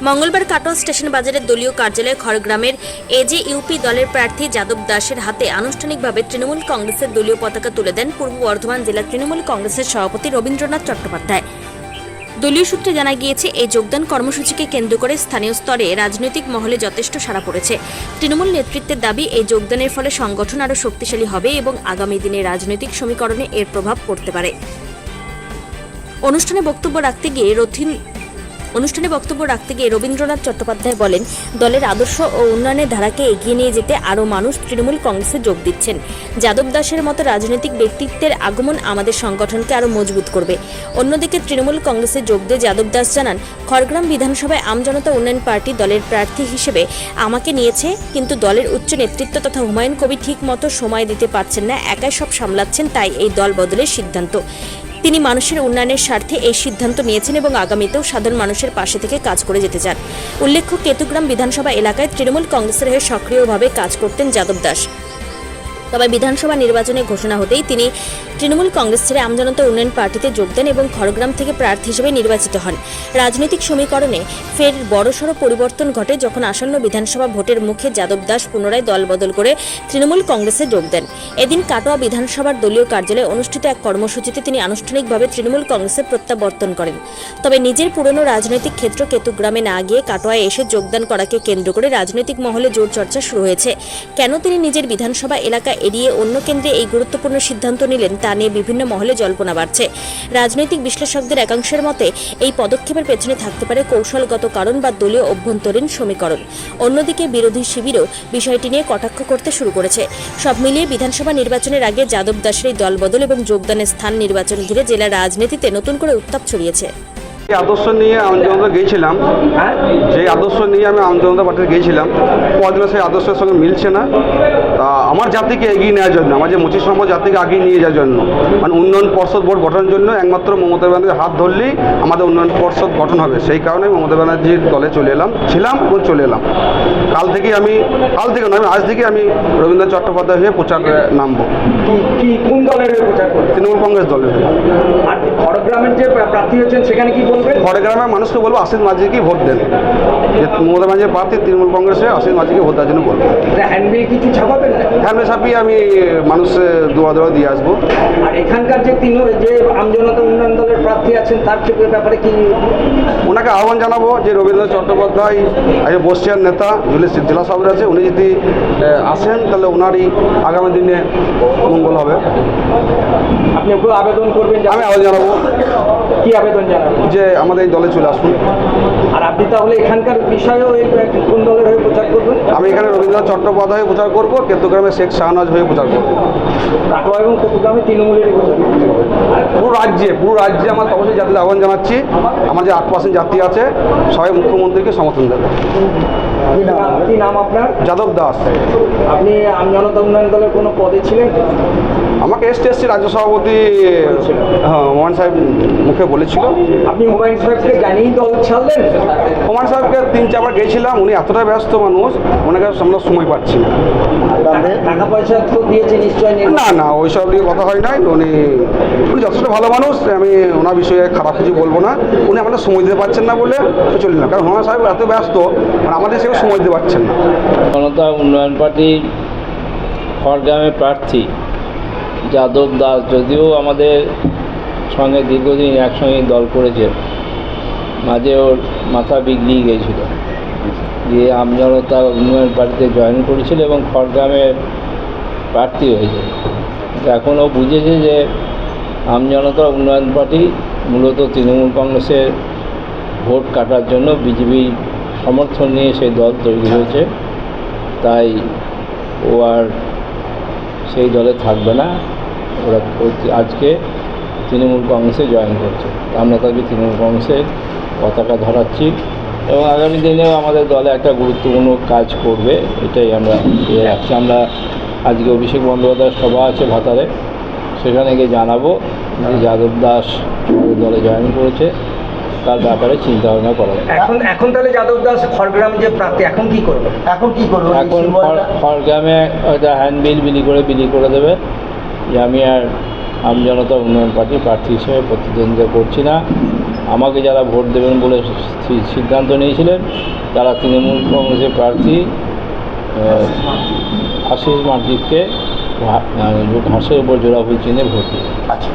মঙ্গলবার কাটোয়া স্টেশন বাজারের দলীয় কার্যালয়ে খড়গ্রামের এজেইউপি দলের প্রার্থী যাদব দাসের হাতে আনুষ্ঠানিকভাবে তৃণমূল কংগ্রেসের দলীয় পতাকা তুলে দেন পূর্ব বর্ধমান জেলা তৃণমূল কংগ্রেসের সভাপতি রবীন্দ্রনাথ চট্টোপাধ্যায়। দলীয় সূত্রে জানা গিয়েছে, এই যোগদান কর্মসূচিকে কেন্দ্র করে স্থানীয় স্তরে রাজনৈতিক মহলে যথেষ্ট সাড়া পড়েছে। তৃণমূল নেতৃত্বের দাবি, এই যোগদানের ফলে সংগঠন আরও শক্তিশালী হবে এবং আগামী দিনে রাজনৈতিক সমীকরণে এর প্রভাব পড়তে পারে। অনুষ্ঠানে বক্তব্য রাখতে গিয়ে রবীন্দ্রনাথ চট্টোপাধ্যায় বলেন, দলের আদর্শ ও উন্নয়নের ধারাকে এগিয়ে নিয়ে যেতে আরও মানুষ তৃণমূল কংগ্রেসে যোগ দিচ্ছেন। যাদব দাসের মতো রাজনৈতিক ব্যক্তিত্বের আগমন আমাদের সংগঠনকে আরও মজবুত করবে। অন্যদিকে তৃণমূল কংগ্রেসে যোগ দিয়ে যাদব দাস জানান, খড়গ্রাম বিধানসভায় আমজনতা উন্নয়ন পার্টি দলের প্রার্থী হিসেবে আমাকে নিয়েছে, কিন্তু দলের উচ্চ নেতৃত্ব তথা হুমায়ুন কবির ঠিক মতো সময় দিতে পারছেন না, একাই সব সামলাচ্ছেন, তাই এই দল বদলের সিদ্ধান্ত। তিনি মানুষের উন্নয়নের স্বার্থে এই সিদ্ধান্ত নিয়েছেন এবং আগামীতেও সাধারণ মানুষের পাশে থেকে কাজ করে যেতে চান। উল্লেখ্য, কেতুগ্রাম বিধানসভা এলাকায় তৃণমূল কংগ্রেসের হয়ে সক্রিয়ভাবে কাজ করতেন যাদব দাস। তবে বিধানসভা নির্বাচনের ঘোষণা হতেই তিনি তৃণমূল কংগ্রেস ছেড়ে আমজনতা উন্নয়ন পার্টিতে যোগ দেন এবং খড়গ্রাম থেকে প্রার্থী হিসেবে নির্বাচিত হন। রাজনৈতিক সমীকরণে ফের বড়সড় পরিবর্তন ঘটে যখন আসন্ন বিধানসভা ভোটের মুখে যাদব দাস পুনরায় দলবদল করে তৃণমূল কংগ্রেসে যোগ দেন। এদিন কাটোয়া বিধানসভার দলীয় কার্যালয়ে অনুষ্ঠিত এক কর্মসূচিতে তিনি আনুষ্ঠানিকভাবে তৃণমূল কংগ্রেসে প্রত্যাবর্তন করেন। তবে নিজের পুরনো রাজনৈতিক ক্ষেত্র কেতুগ্রামে না গিয়ে কাটোয়ায় এসে যোগদান করাকে কেন্দ্র করে রাজনৈতিক মহলে জোর চর্চা শুরু হয়েছে। কেন তিনি নিজের বিধানসভা এলাকা এড়িয়ে অন্য কেন্দ্রে এই গুরুত্বপূর্ণ সিদ্ধান্ত নিলেন, তা নিয়ে বিভিন্ন মহলে জল্পনা বাড়ছে। রাজনৈতিক বিশ্লেষকদের একাংশের মতে, এই পদক্ষেপের পেছনে থাকতে পারে কৌশলগত কারণ বা দলীয় অভ্যন্তরীণ সমীকরণ। অন্যদিকে বিরোধী শিবিরও বিষয়টি নিয়ে কটাক্ষ করতে শুরু করেছে। সব মিলিয়ে বিধানসভা নির্বাচনের আগে যাদব দাসের এই দলবদল এবং যোগদানের স্থান নির্বাচন ঘিরে জেলার রাজনীতিতে নতুন করে উত্তাপ ছড়িয়েছে। আদর্শ নিয়ে আমজনতা গিয়েছিলাম, যে আদর্শ নিয়ে আমি আমজনতা পার্টিতে গিয়েছিলাম, পরদিন সেই আদর্শের সঙ্গে মিলছে না। আমার জাতিকে এগিয়ে নেওয়ার জন্য, আমার যে মুচি সমাজ জাতিকে এগিয়ে নিয়ে যাওয়ার জন্য, মানে উন্নয়ন পর্ষদ বোর্ড গঠনের জন্য একমাত্র মমতা ব্যানার্জির হাত ধরলেই আমাদের উন্নয়ন পর্ষদ গঠন হবে। সেই কারণে মমতা ব্যানার্জির দলে ছিলাম এবং চলে এলাম। আজ থেকে আমি রবীন্দ্রনাথ চট্টোপাধ্যায় হয়ে প্রচারে নামবো। কোন দলের হয়ে প্রচার করবেন? তৃণমূল কংগ্রেস দলের হয়ে। আর খড়গ্রামের যে প্রার্থী হচ্ছেন সেখানে কি বলবেন? খড়গ্রামের মানুষকে বলবো আশিস মাঝিকেই ভোট দেন। যে মমতা ব্যানার্জির প্রার্থী তৃণমূল কংগ্রেসে আশিস মাঝিকে ভোট দেওয়ার জন্য বলবো। হ্যান্ডবিল কিছু ছাপাবেন? হ্যান্ডবিল ছাপিয়ে আমি মানুষের দোয়া দিয়ে আসবো। আর এখানকার যে আমজনতা উন্নয়ন দলের প্রার্থী আছেন তার ব্যাপারে কি ওনাকে আহ্বান জানাবো যে রবীন্দ্রনাথ চট্টোপাধ্যায় আজকে বর্ষিয়ার নেতা জেলা সভাপতি আছে, উনি যদি আসেন তাহলে ওনারই আগামী দিনে মঙ্গল হবে। আপনি একটু আবেদন করবেন? আমি আবেদন জানাবো। কি আবেদন জানাবো? যে আমাদের এই দলে চলে আসুন। আর আপনি তাহলে এখানকার বিষয়েও কোন দলের হয়ে প্রচার করবেন? আমি এখানে রবীন্দ্রনাথ চট্টোপাধ্যায় প্রচার করবো, কেতুগ্রামে শেখ শাহনাজ হয়ে প্রচার করবো। কাটোয়া এবং কেতুগ্রামে তৃণমূলের প্রচার। পুরো রাজ্যে আমার তপশিলি জাতির আহ্বান জানাচ্ছি। আমার যে 8% জাতি আছে সবাই মুখ্যমন্ত্রীকে সমর্থন দেবে। কি নাম আপনার? যাদব দাস। আপনি আমজনতা উন্নয়ন দলের কোনো পদে ছিলেন? আমাকে এসটি রাজ্য সভাপতি হুমায়ুন সাহেব মুখে বলেছিল। আপনি হুমায়ুন সাহেবকে জানিয়েই দল ছাড়লেন? হুমায়ুন সাহেবকে 3-4বার গিয়েছিলাম, উনি এতটা ব্যস্ত মানুষ, ওনাকে আমরা সময় পাচ্ছি না। টাকা পয়সা তো দিয়েছে নিশ্চয়ই? না ওইসব নিয়ে কথা হয় নাই। উনি যথেষ্ট ভালো মানুষ, আমি ওনার বিষয়ে খারাপ কিছু বলবো না। উনি আমাদের সময় দিতে পারছেন না বলে চলি না, কারণ হুমায়ুন সাহেব এত ব্যস্ত, আমাদের সেও সময় দিতে পারছেন না। জনতা উন্নয়ন পার্টি খড়গ্রামের প্রার্থী যাদব দাস যদিও আমাদের সঙ্গে দীর্ঘদিন একসঙ্গে দল করেছে, মাঝে ওর মাথা বিগড়িয়ে গিয়েছিল, দিয়ে আমজনতা উন্নয়ন পার্টিতে জয়েন করেছিল এবং খড়গ্রামের প্রার্থী হয়েছে। এখন ও বুঝেছে যে আমজনতা উন্নয়ন পার্টি মূলত তৃণমূল কংগ্রেসের ভোট কাটার জন্য বিজেপি সমর্থন নিয়ে সেই দল তৈরি হয়েছে, তাই ও আর সেই দলে থাকবে না। ওরা আজকে তৃণমূল কংগ্রেসে জয়েন করছে। আমরা তাকে তৃণমূল কংগ্রেসের পতাকা ধরাচ্ছি এবং আগামী দিনেও আমাদের দলে একটা গুরুত্বপূর্ণ কাজ করবে, এটাই আমরা রাখছি। আমরা আজকে অভিষেক বন্দ্যোপাধ্যায়ের সভা আছে ভাতারে, সেখানে গিয়ে জানাবো যে যাদব দাস আমাদের দলে জয়েন করেছে, তার ব্যাপারে চিন্তা ভাবনা করা। এখন তাহলে যাদব দাস খড়গ্রামে যে প্রার্থী, এখন খড়গ্রামে একটা হ্যান্ডবিল বিলি করে দেবে যে আমি আর আমজনতা উন্নয়ন পার্টির প্রার্থী হিসেবে প্রতিদ্বন্দ্বিতা করছি না, আমাকে যারা ভোট দেবেন বলে সিদ্ধান্ত নিয়েছিলেন তারা তৃণমূল কংগ্রেসের প্রার্থী আশিস মার্জিতকে ঘাসের উপর জোড়াফুল চিহ্নে ভোট দিয়েছে। আচ্ছা